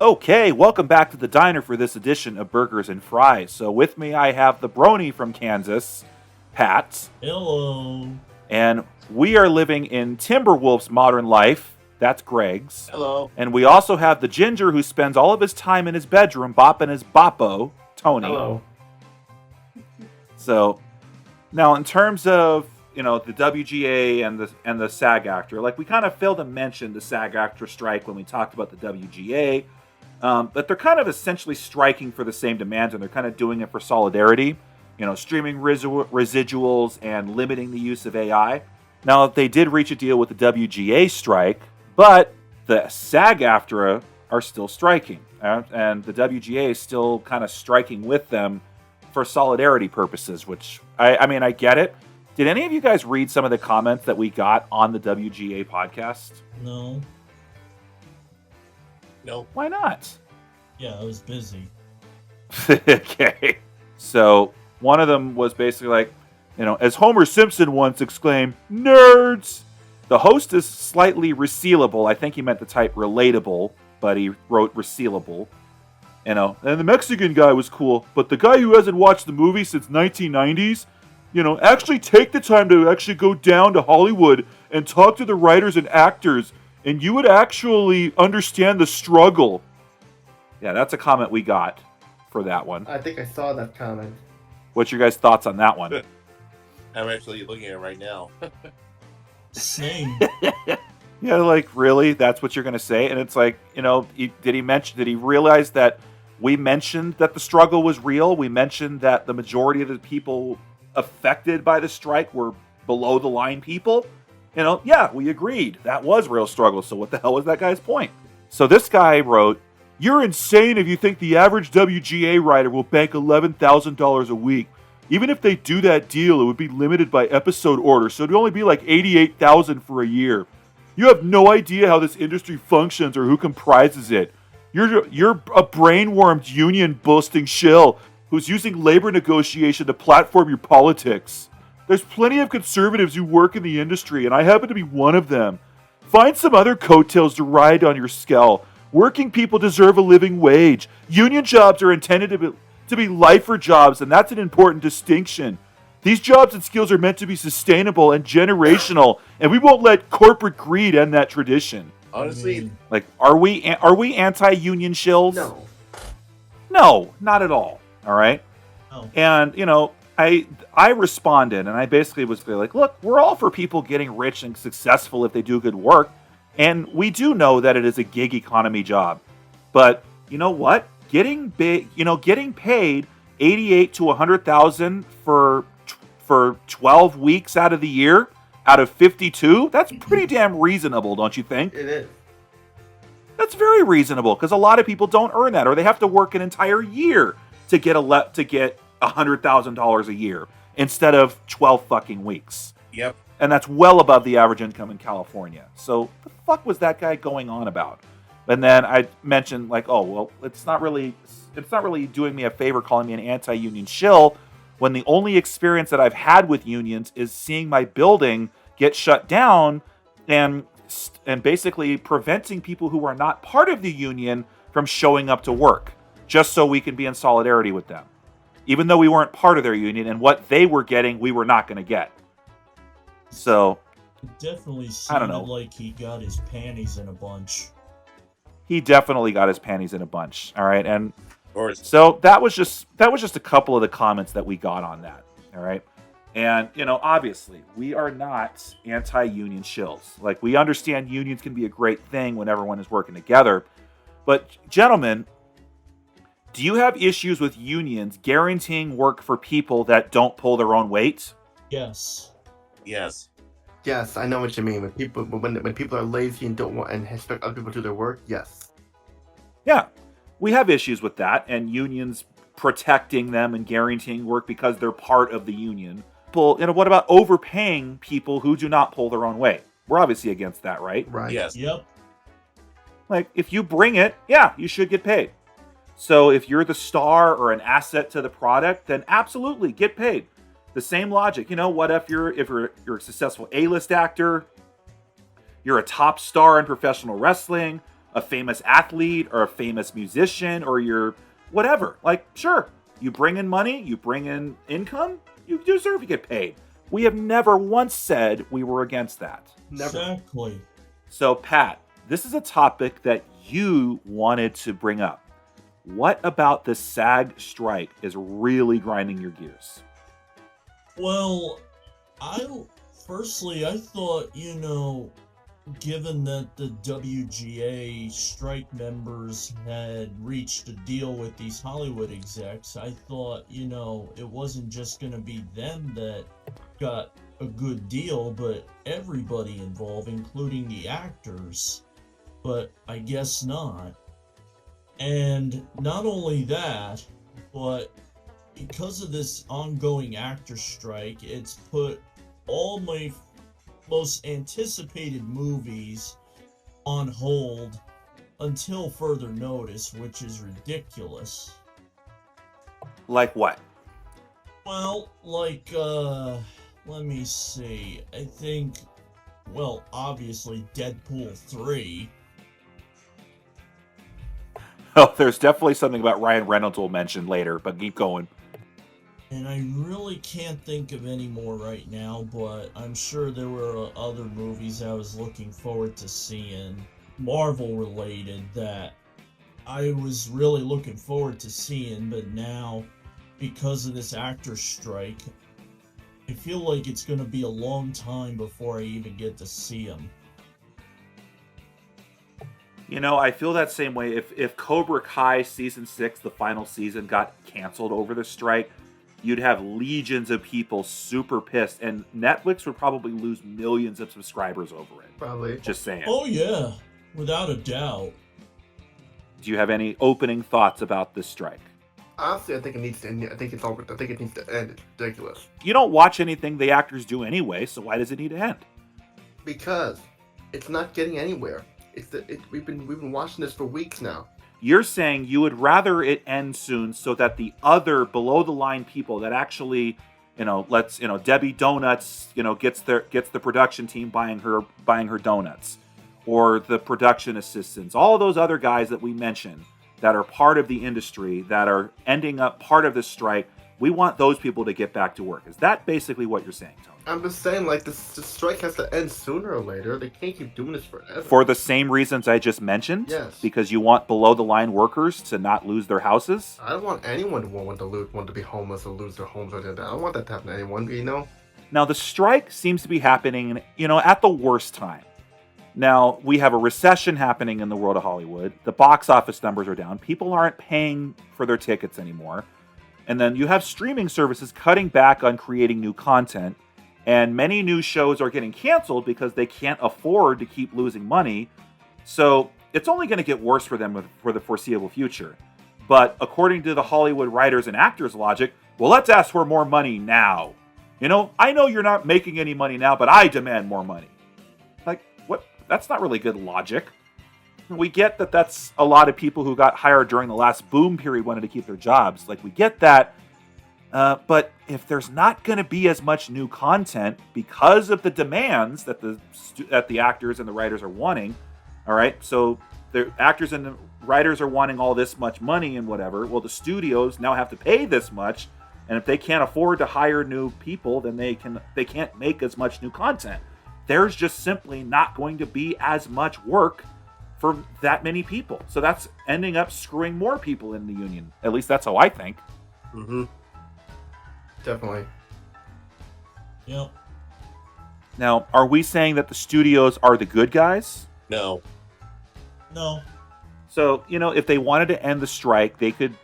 Okay, welcome back to the diner for this edition of Burgers and Fries. So with me I have the brony from Kansas, Pat. Hello. And we are living in TimberWolf's modern life. That's Greg's. Hello. And we also have the ginger who spends all of his time in his bedroom bopping his boppo, Tony. Hello. So now in terms of, the WGA and the SAG-AFTRA, like we kind of failed to mention the SAG-AFTRA strike when we talked about the WGA. But they're kind of essentially striking for the same demands, and they're kind of doing it for solidarity, streaming residuals and limiting the use of AI. Now, they did reach a deal with the WGA strike, but the SAG-AFTRA are still striking, and the WGA is still kind of striking with them for solidarity purposes, which, I get it. Did any of you guys read some of the comments that we got on the WGA podcast? No. Nope. Why not? Yeah, I was busy. Okay. So one of them was basically like, as Homer Simpson once exclaimed, "Nerds!" The host is slightly resealable. I think he meant the type relatable, but he wrote resealable. And the Mexican guy was cool, but the guy who hasn't watched the movie since 1990s, actually take the time to actually go down to Hollywood and talk to the writers and actors, and you would actually understand the struggle. Yeah, that's a comment we got for that one. I think I saw that comment. What's your guys' thoughts on that one? I'm actually looking at it right now. Same. Yeah, like, really? That's what you're going to say? And it's like, did he realize that we mentioned that the struggle was real? We mentioned that the majority of the people affected by the strike were below the line people? Yeah, we agreed. That was real struggle. So what the hell was that guy's point? So this guy wrote, "You're insane if you think the average WGA writer will bank $11,000 a week. Even if they do that deal, it would be limited by episode order, so it'd only be like $88,000 for a year. You have no idea how this industry functions or who comprises it. You're a brain-wormed union-boasting shill who's using labor negotiation to platform your politics. There's plenty of conservatives who work in the industry, and I happen to be one of them. Find some other coattails to ride on your skull. Working people deserve a living wage. Union jobs are intended to be lifer jobs, and that's an important distinction. These jobs and skills are meant to be sustainable and generational, and we won't let corporate greed end that tradition." Honestly, Like, are we anti-union shills? No, not at all. All right? Oh. And, I responded, and I basically was like, look, we're all for people getting rich and successful if they do good work. And we do know that it is a gig economy job. But you know what? Getting paid $88,000 to $100,000 for 12 weeks out of the year, out of 52, that's pretty damn reasonable, don't you think? It is. That's very reasonable, because a lot of people don't earn that, or they have to work an entire year to get $100,000 a year instead of 12 fucking weeks. yep. And that's well above the average income in California. So the fuck was that guy going on about? And then I mentioned, like, oh, well, it's not really doing me a favor calling me an anti-union shill when the only experience that I've had with unions is seeing my building get shut down and basically preventing people who are not part of the union from showing up to work, just so we can be in solidarity with them. Even though we weren't part of their union, and what they were getting, we were not going to get. So, It definitely I don't know. sounded like he got his panties in a bunch. he definitely got his panties in a bunch. All right, and Or so that was just a couple of the comments that we got on that. All right. And, obviously, we are not anti-union shills. Like, we understand unions can be a great thing when everyone is working together. But, gentlemen, do you have issues with unions guaranteeing work for people that don't pull their own weight? Yes. yes. Yes, I know what you mean. When people are lazy and don't want and expect other people to do their work, yes. Yeah, we have issues with that, and unions protecting them and guaranteeing work because they're part of the union. What about overpaying people who do not pull their own weight? We're obviously against that, right? Right. Yes. Yep. Like, if you bring it, yeah, you should get paid. So if you're the star or an asset to the product, then absolutely get paid. The same logic. What if you're a successful A-list actor, you're a top star in professional wrestling, a famous athlete or a famous musician or you're whatever. Like, sure, you bring in money, you bring in income, you deserve to get paid. We have never once said we were against that. Never. Exactly. So, Pat, this is a topic that you wanted to bring up. What about the SAG strike is really grinding your gears? Well, I thought, given that the WGA strike members had reached a deal with these Hollywood execs, I thought, it wasn't just going to be them that got a good deal, but everybody involved, including the actors. But I guess not. And not only that, but because of this ongoing actor strike, it's put all my most anticipated movies on hold until further notice, which is ridiculous. Like what? Well, let me see. I think, obviously Deadpool 3. Oh, there's definitely something about Ryan Reynolds we'll mention later, but keep going. And I really can't think of any more right now, but I'm sure there were other movies I was looking forward to seeing, Marvel related, that I was really looking forward to seeing, but now, because of this actor strike, I feel like it's going to be a long time before I even get to see them. I feel that same way. If Cobra Kai Season 6, the final season, got canceled over the strike, you'd have legions of people super pissed, and Netflix would probably lose millions of subscribers over it. Probably. Just saying. Oh yeah, without a doubt. Do you have any opening thoughts about this strike? Honestly, I think it needs to end. I think it needs to end. It's ridiculous. You don't watch anything the actors do anyway, so why does it need to end? Because it's not getting anywhere. We've been watching this for weeks now. You're saying you would rather it end soon so that the other below the line people that actually, Debbie Donuts, gets the production team buying her donuts, or the production assistants, all those other guys that we mentioned that are part of the industry that are ending up part of the strike. We want those people to get back to work. Is that basically what you're saying, Tony? I'm just saying, the strike has to end sooner or later. They can't keep doing this forever. For the same reasons I just mentioned? Yes. Because you want below-the-line workers to not lose their houses? I don't want anyone to want to be homeless or lose their homes or anything. I don't want that to happen to anyone, Now, the strike seems to be happening, at the worst time. Now, we have a recession happening in the world of Hollywood. The box office numbers are down. People aren't paying for their tickets anymore. And then you have streaming services cutting back on creating new content. And many new shows are getting canceled because they can't afford to keep losing money. So it's only going to get worse for them for the foreseeable future. But according to the Hollywood writers and actors logic, well, let's ask for more money now. I know you're not making any money now, but I demand more money. Like, what? That's not really good logic. We get that that's a lot of people who got hired during the last boom period wanted to keep their jobs. We get that. But if there's not going to be as much new content because of the demands that the actors and the writers are wanting, all right, so the actors and the writers are wanting all this much money and whatever, well, the studios now have to pay this much, and if they can't afford to hire new people, then they can't make as much new content. There's just simply not going to be as much work for that many people. So that's ending up screwing more people in the union. At least that's how I think. Mm-hmm. Definitely. Yep. Now, are we saying that the studios are the good guys? No. No. So, if they wanted to end the strike, they could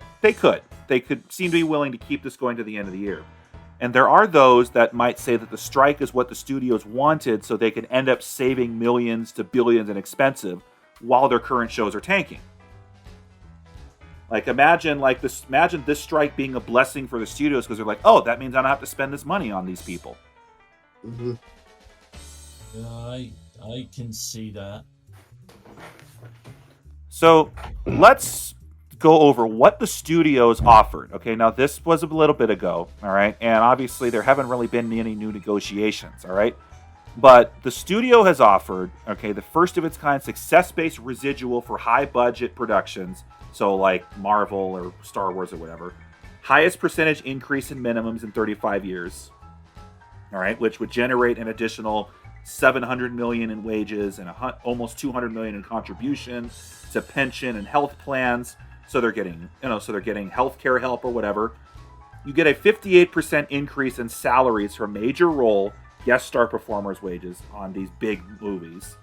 seem to be willing to keep this going to the end of the year. And there are those that might say that the strike is what the studios wanted so they could end up saving millions to billions in expensive while their current shows are tanking. Imagine this strike being a blessing for the studios because they're like, oh, that means I don't have to spend this money on these people. Mm-hmm. Yeah, I can see that. So let's go over what the studios offered. Okay, now this was a little bit ago, all right, and obviously there haven't really been any new negotiations, all right. But the studio has offered, okay, the first of its kind success-based residual for high-budget productions, so like Marvel or Star Wars or whatever. Highest percentage increase in minimums in 35 years. All right, which would generate an additional $700 million in wages and almost $200 million in contributions to pension and health plans. So they're getting, healthcare help or whatever. You get a 58% increase in salaries for major role guest star performers' wages on these big movies.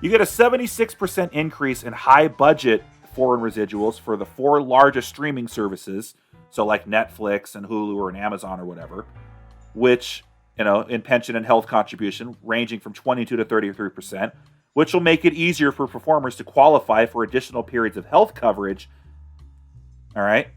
You get a 76% increase in high-budget foreign residuals for the 4 largest streaming services, so like Netflix and Hulu or an Amazon or whatever, which, in pension and health contribution, ranging from 22 to 33%, which will make it easier for performers to qualify for additional periods of health coverage. All right?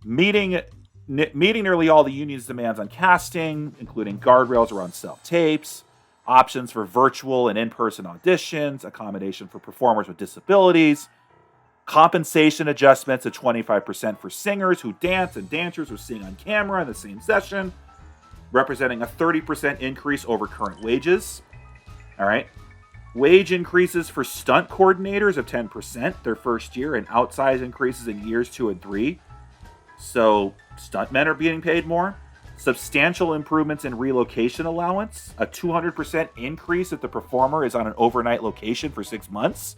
Meeting nearly all the union's demands on casting, including guardrails around self-tapes, options for virtual and in-person auditions, accommodation for performers with disabilities, compensation adjustments of 25% for singers who dance and dancers who sing on camera in the same session, representing a 30% increase over current wages. All right. Wage increases for stunt coordinators of 10% their first year, and outsized increases in years 2 and 3. So stuntmen are being paid more. Substantial improvements in relocation allowance, a 200% increase if the performer is on an overnight location for 6 months.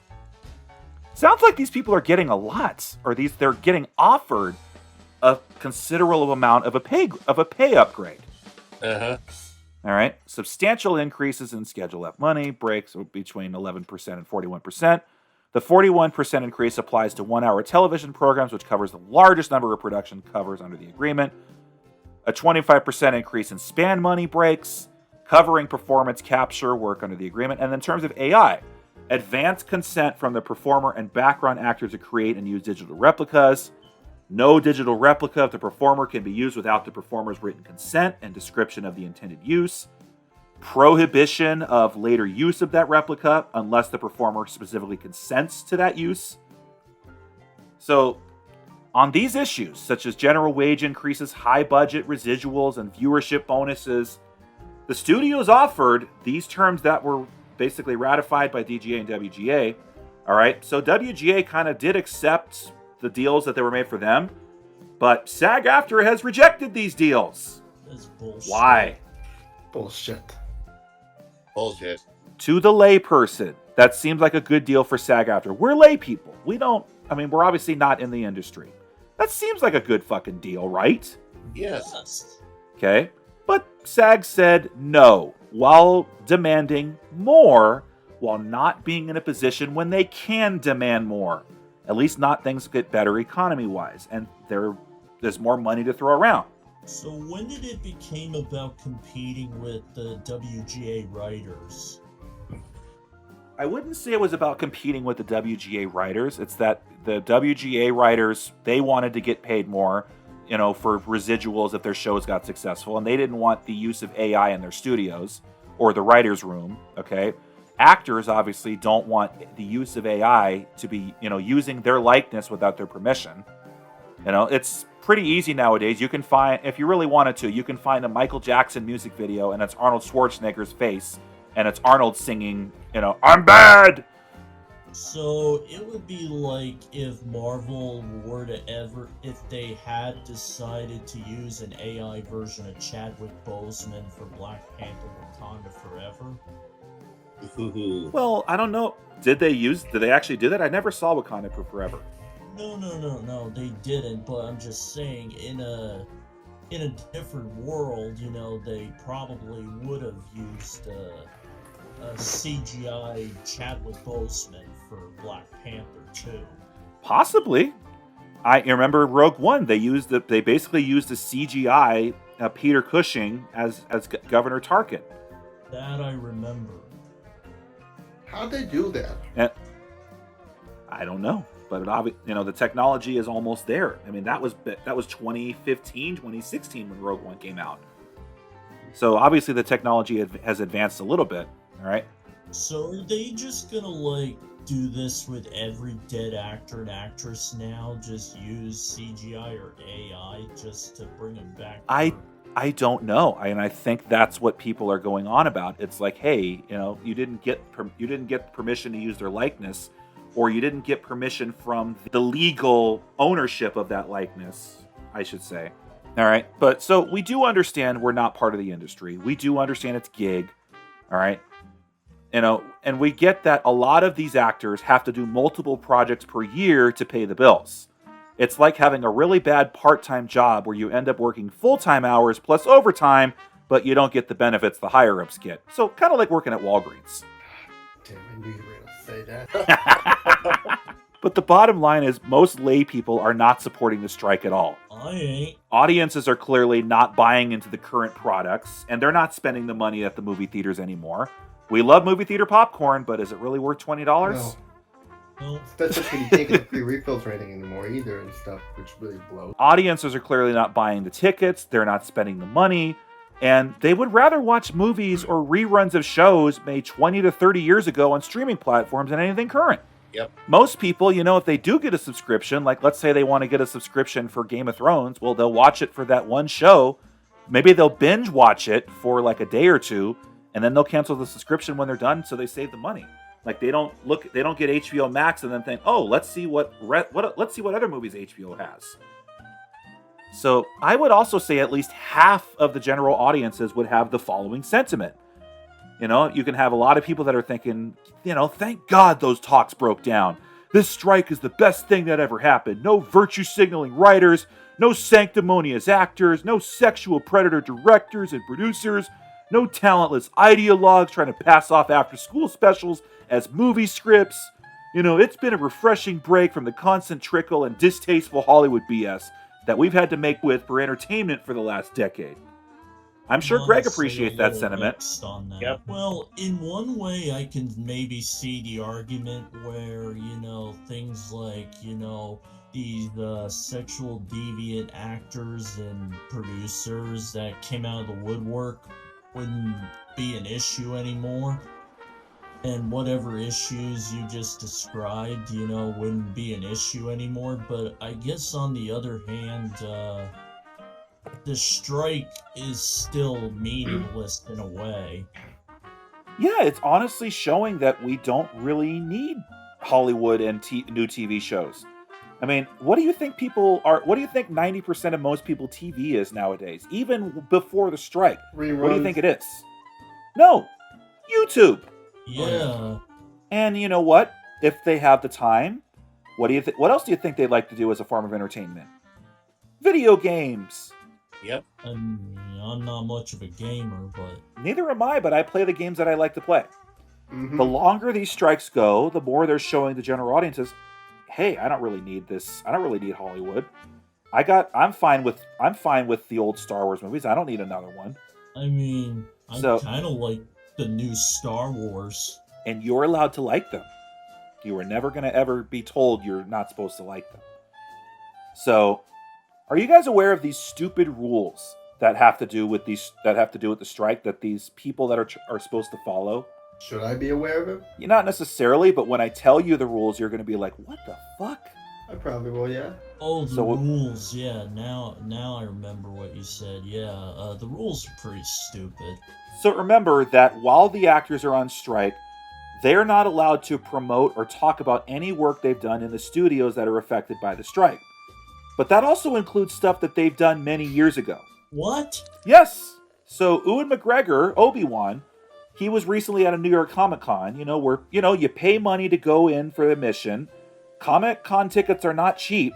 Sounds like these people are getting a lot, or they're getting offered a considerable amount of a pay upgrade. Uh-huh. All right. Substantial increases in Schedule F money, breaks between 11% and 41%. The 41% increase applies to 1-hour television programs, which covers the largest number of production covers under the agreement. A 25% increase in span money breaks, covering performance capture work under the agreement. And in terms of AI, advanced consent from the performer and background actor to create and use digital replicas. No digital replica of the performer can be used without the performer's written consent and description of the intended use. Prohibition of later use of that replica unless the performer specifically consents to that use. So, on these issues, such as general wage increases, high budget residuals, and viewership bonuses, the studios offered these terms that were basically ratified by DGA and WGA. All right, so WGA kind of did accept the deals that they were made for them, but SAG-AFTRA has rejected these deals. That's bullshit. Why? Bullshit. Bullshit. To the layperson, that seems like a good deal for SAG-AFTRA. We're lay people. We're obviously not in the industry. That seems like a good fucking deal, right? Yes. Okay. But SAG said no, while demanding more, while not being in a position when they can demand more. At least not things get better economy-wise, and there's more money to throw around. So when did it become about competing with the WGA writers? I wouldn't say it was about competing with the WGA writers. It's that the WGA writers, they wanted to get paid more, for residuals if their shows got successful, and they didn't want the use of AI in their studios or the writer's room, okay? Actors obviously don't want the use of AI to be, using their likeness without their permission. It's pretty easy nowadays. You can find, if you really wanted to, you can find a Michael Jackson music video and it's Arnold Schwarzenegger's face and it's Arnold singing, I'm bad! So it would be like if Marvel were to if they had decided to use an AI version of Chadwick Boseman for Black Panther Wakanda Forever. Well, I don't know. Did they actually do that? I never saw Wakanda Forever. No, they didn't, but I'm just saying in a different world, they probably would have used a CGI Chadwick Boseman for Black Panther 2. Possibly. I remember Rogue One. They basically used a CGI Peter Cushing as Governor Tarkin. That I remember. How'd they do that? And I don't know, but the technology is almost there. I mean, that was 2015, 2016 when Rogue One came out. So obviously the technology has advanced a little bit. All right. So are they just gonna do this with every dead actor and actress now? Just use CGI or AI just to bring them back? I I don't know. And I think that's what people are going on about. It's like, hey, you didn't get permission to use their likeness, or you didn't get permission from the legal ownership of that likeness, I should say. All right. But so we do understand we're not part of the industry. We do understand it's gig. All right. And we get that a lot of these actors have to do multiple projects per year to pay the bills. It's like having a really bad part-time job where you end up working full-time hours plus overtime, but you don't get the benefits the higher-ups get. So kind of like working at Walgreens. Damn, I knew you were going to say that. But the bottom line is most lay people are not supporting the strike at all. I ain't. Audiences are clearly not buying into the current products, and they're not spending the money at the movie theaters anymore. We love movie theater popcorn, but is it really worth $20? No. No. Especially when you can't get the free refills or anything anymore either and stuff, which really blows. Audiences are clearly not buying the tickets, they're not spending the money, and they would rather watch movies or reruns of shows made 20 to 30 years ago on streaming platforms than anything current. Yep. Most people, if they do get a subscription, like let's say they want to get a subscription for Game of Thrones, well, they'll watch it for that one show. Maybe they'll binge watch it for like a day or two, and then they'll cancel the subscription when they're done, so they save the money. Like they don't get HBO Max and then think, oh, let's see what other movies HBO has. So I would also say at least half of the general audiences would have the following sentiment. You can have a lot of people that are thinking, thank God those talks broke down. This strike is the best thing that ever happened. No virtue signaling writers, no sanctimonious actors, no sexual predator directors and producers, no talentless ideologues trying to pass off after-school specials as movie scripts. It's been a refreshing break from the constant trickle and distasteful Hollywood BS that we've had to make with for entertainment for the last decade. I'm sure Greg appreciates that sentiment. On that. Yep. Well, in one way, I can maybe see the argument where, things like, these sexual deviant actors and producers that came out of the woodwork wouldn't be an issue anymore. And whatever issues you just described, wouldn't be an issue anymore. But I guess on the other hand, the strike is still meaningless in a way. Yeah, it's honestly showing that we don't really need Hollywood and new TV shows. I mean, what do you think 90% of most people TV is nowadays, even before the strike? Reruns. What do you think it is? No, YouTube. Yeah. And you know what? If they have the time, what else do you think they'd like to do as a form of entertainment? Video games. Yep. I'm not much of a gamer, but... Neither am I, but I play the games that I like to play. Mm-hmm. The longer these strikes go, the more they're showing the general audiences, hey, I don't really need this. I don't really need Hollywood. I'm fine with the old Star Wars movies. I don't need another one. I mean, I kind of like the new Star Wars. And you're allowed to like them. You are never going to ever be told you're not supposed to like them. So, are you guys aware of these stupid rules that have to do with the strike that these people that are supposed to follow? Should I be aware of it? You're not necessarily, but when I tell you the rules, you're going to be like, what the fuck? I probably will, yeah. Oh, the rules, yeah. Now I remember what you said. Yeah, the rules are pretty stupid. So remember that while the actors are on strike, they're not allowed to promote or talk about any work they've done in the studios that are affected by the strike. But that also includes stuff that they've done many years ago. What? Yes. So Ewan McGregor, Obi-Wan, he was recently at a New York Comic-Con, where, you pay money to go in for admission. Comic-Con tickets are not cheap.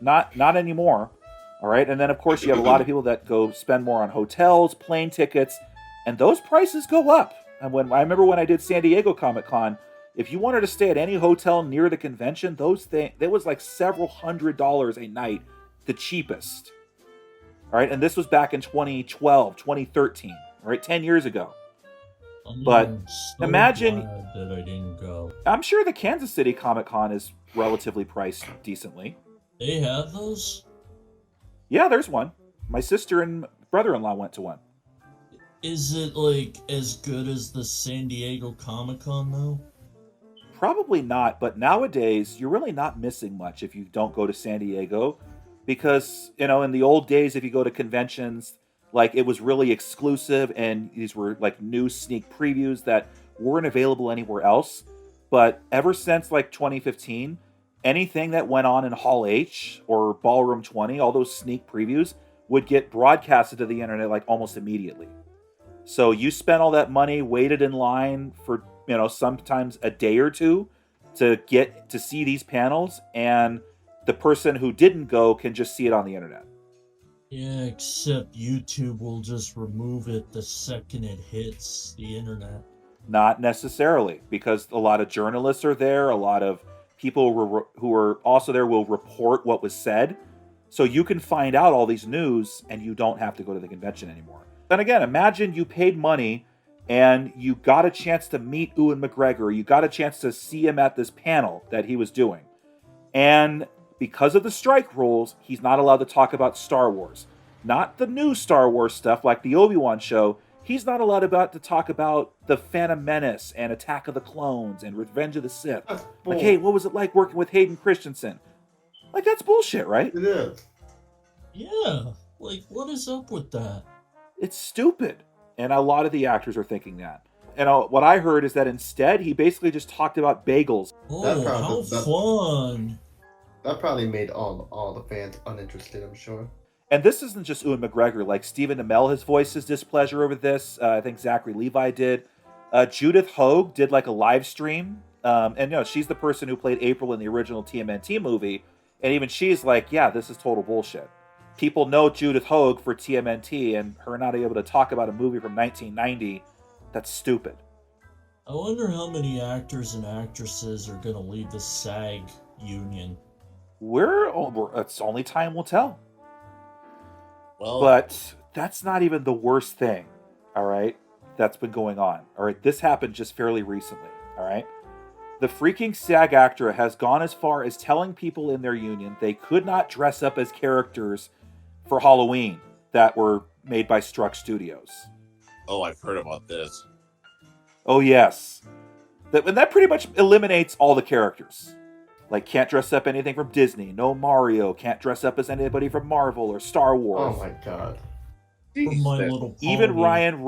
Not anymore. All right. And then, of course, you have a lot of people that go spend more on hotels, plane tickets, and those prices go up. And I remember when I did San Diego Comic-Con, if you wanted to stay at any hotel near the convention, there was like several $100s a night, the cheapest. All right. And this was back in 2012, 2013, all right, 10 years ago. But imagine that I didn't go. I'm sure the Kansas City Comic-Con is relatively priced decently. They have those? Yeah, there's one. My sister and brother-in-law went to one. Is it like as good as the San Diego Comic-Con though? Probably not, but nowadays you're really not missing much if you don't go to San Diego, because in the old days, if you go to conventions, Like, it was really exclusive, and these were like new sneak previews that weren't available anywhere else. But ever since like 2015, anything that went on in Hall H or Ballroom 20, all those sneak previews would get broadcasted to the internet like almost immediately. So you spent all that money, waited in line for, sometimes a day or two to get to see these panels, and the person who didn't go can just see it on the internet. Yeah, except YouTube will just remove it the second it hits the internet. Not necessarily, because a lot of journalists are there, a lot of people who are also there will report what was said. So you can find out all these news and you don't have to go to the convention anymore. Then again, imagine you paid money and you got a chance to meet Ewan McGregor. You got a chance to see him at this panel that he was doing. And because of the strike rules, he's not allowed to talk about Star Wars. Not the new Star Wars stuff like the Obi-Wan show. He's not allowed to talk about the Phantom Menace and Attack of the Clones and Revenge of the Sith. Like, hey, what was it like working with Hayden Christensen? Like, that's bullshit, right? It is. Yeah, like, what is up with that? It's stupid. And a lot of the actors are thinking that. And what I heard is that instead, he basically just talked about bagels. Oh, how fun. That probably made all the fans uninterested, I'm sure. And this isn't just Ewan McGregor. Like, Stephen Amell has voiced his displeasure over this. I think Zachary Levi did. Judith Hogue did like a live stream. And she's the person who played April in the original TMNT movie. And even she's like, yeah, this is total bullshit. People know Judith Hogue for TMNT, and her not able to talk about a movie from 1990, that's stupid. I wonder how many actors and actresses are going to leave the SAG union. It's only time will tell. Well, But that's not even the worst thing, all right, that's been going on. All right, this happened just fairly recently, all right? The freaking SAG-AFTRA has gone as far as telling people in their union they could not dress up as characters for Halloween that were made by Struck Studios. oh, I've heard about this. Oh, yes. And that pretty much eliminates all the characters. Like, can't dress up anything from Disney. No Mario. Can't dress up as anybody from Marvel or Star Wars. Oh my god. From My Little Pony. Even Ryan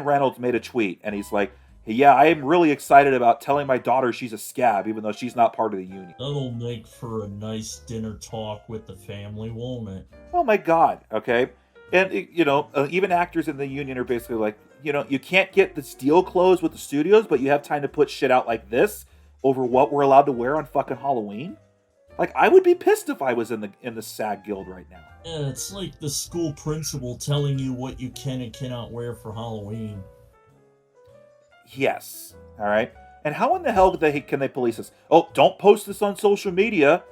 Reynolds made a tweet, and he's like, hey, yeah, I am really excited about telling my daughter she's a scab, even though she's not part of the union. That'll make for a nice dinner talk with the family, won't it? Oh my god, okay? And, even actors in the union are basically like, you can't get this deal closed with the studios, but you have time to put shit out like this over what we're allowed to wear on fucking Halloween? Like, I would be pissed if I was in the SAG guild right now. Yeah, it's like the school principal telling you what you can and cannot wear for Halloween. Yes. All right. And how in the hell can they police this? Oh, don't post this on social media.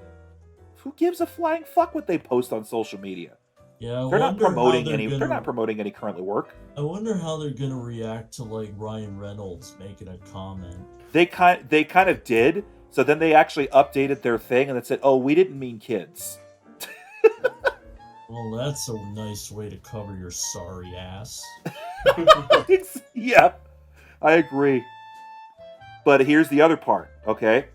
Who gives a flying fuck what they post on social media? Yeah, They're not promoting any currently work. I wonder how they're gonna react to like Ryan Reynolds making a comment. They kind of did. So then they actually updated their thing and it said, "Oh, we didn't mean kids." Well, that's a nice way to cover your sorry ass. Yeah, I agree. But here's the other part, okay?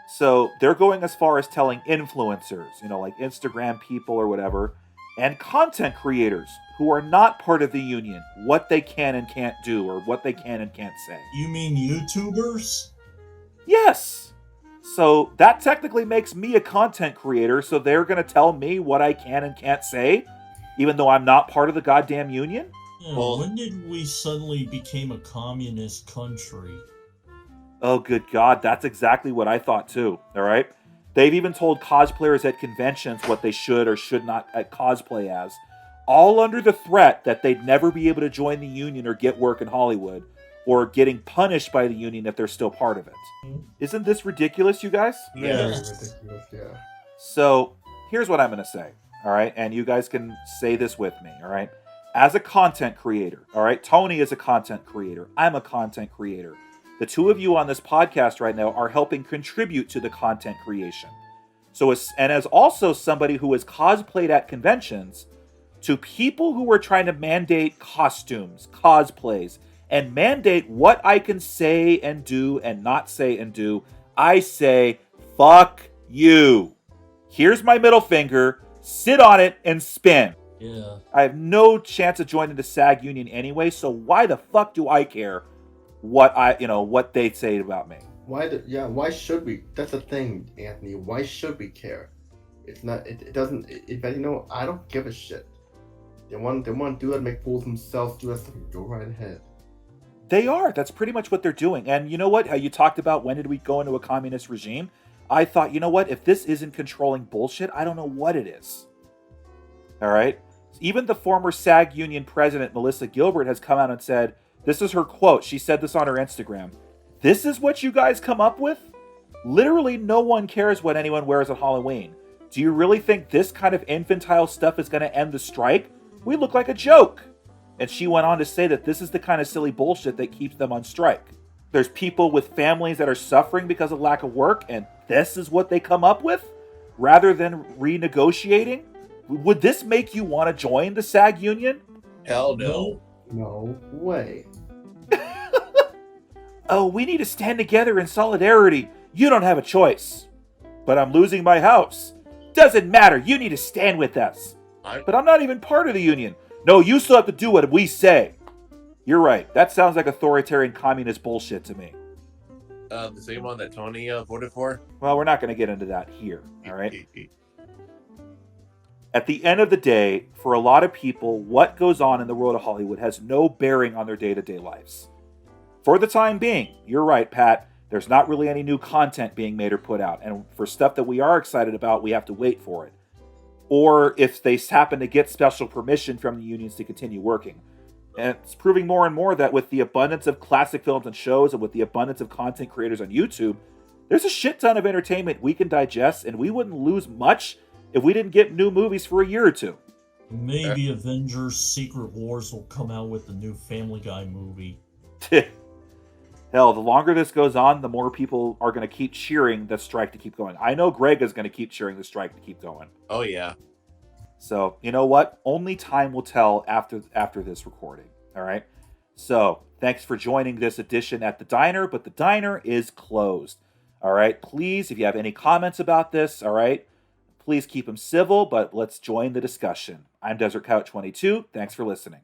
So they're going as far as telling influencers, like Instagram people or whatever, and content creators who are not part of the union, what they can and can't do or what they can and can't say. You mean YouTubers? Yes. So that technically makes me a content creator, so they're going to tell me what I can and can't say, even though I'm not part of the goddamn union? Yeah, Well- when did we suddenly become a communist country? Oh, good God, that's exactly what I thought too, all right? They've even told cosplayers at conventions what they should or should not cosplay as, all under the threat that they'd never be able to join the union or get work in Hollywood, or getting punished by the union if they're still part of it. Isn't this ridiculous, you guys? Yeah. Ridiculous, yeah. So, here's what I'm going to say, all right? And you guys can say this with me, all right? As a content creator, all right? Tony is a content creator. I'm a content creator. The two of you on this podcast right now are helping contribute to the content creation. So, as also somebody who has cosplayed at conventions, to people who are trying to mandate costumes, cosplays, and mandate what I can say and do and not say and do, I say, fuck you. Here's my middle finger. Sit on it and spin. Yeah. I have no chance of joining the SAG union anyway, so why the fuck do I care what they say about me? Why should we? That's the thing, Anthony. Why should we care? It's not. It doesn't. I don't give a shit. They want to do that, make fools of themselves. Do that stuff. Go right ahead. They are. That's pretty much what they're doing. And you know what? How you talked about when did we go into a communist regime? I thought, you know what? If this isn't controlling bullshit, I don't know what it is. All right? Even the former SAG union president, Melissa Gilbert, has come out and said, this is her quote. She said this on her Instagram. This is what you guys come up with? Literally no one cares what anyone wears on Halloween. Do you really think this kind of infantile stuff is going to end the strike? We look like a joke. And she went on to say that this is the kind of silly bullshit that keeps them on strike. There's people with families that are suffering because of lack of work, and this is what they come up with? Rather than renegotiating? Would this make you want to join the SAG union? Hell no. No way. Oh, we need to stand together in solidarity. You don't have a choice. But I'm losing my house. Doesn't matter. You need to stand with us. But I'm not even part of the union. No, you still have to do what we say. You're right. That sounds like authoritarian communist bullshit to me. The same one that Tony voted for? Well, we're not going to get into that here, all right? At the end of the day, for a lot of people, what goes on in the world of Hollywood has no bearing on their day-to-day lives. For the time being, you're right, Pat, there's not really any new content being made or put out. And for stuff that we are excited about, we have to wait for it. Or if they happen to get special permission from the unions to continue working. And it's proving more and more that with the abundance of classic films and shows and with the abundance of content creators on YouTube, there's a shit ton of entertainment we can digest, and we wouldn't lose much if we didn't get new movies for a year or two. Maybe Avengers Secret Wars will come out with the new Family Guy movie. Hell, the longer this goes on, the more people are going to keep cheering the strike to keep going. I know Greg is going to keep cheering the strike to keep going. Oh, yeah. So, you know what? Only time will tell after this recording. All right? So, thanks for joining this edition at the diner, but the diner is closed. All right? Please, if you have any comments about this, all right, please keep them civil, but let's join the discussion. I'm Desert Couch 22. Thanks for listening.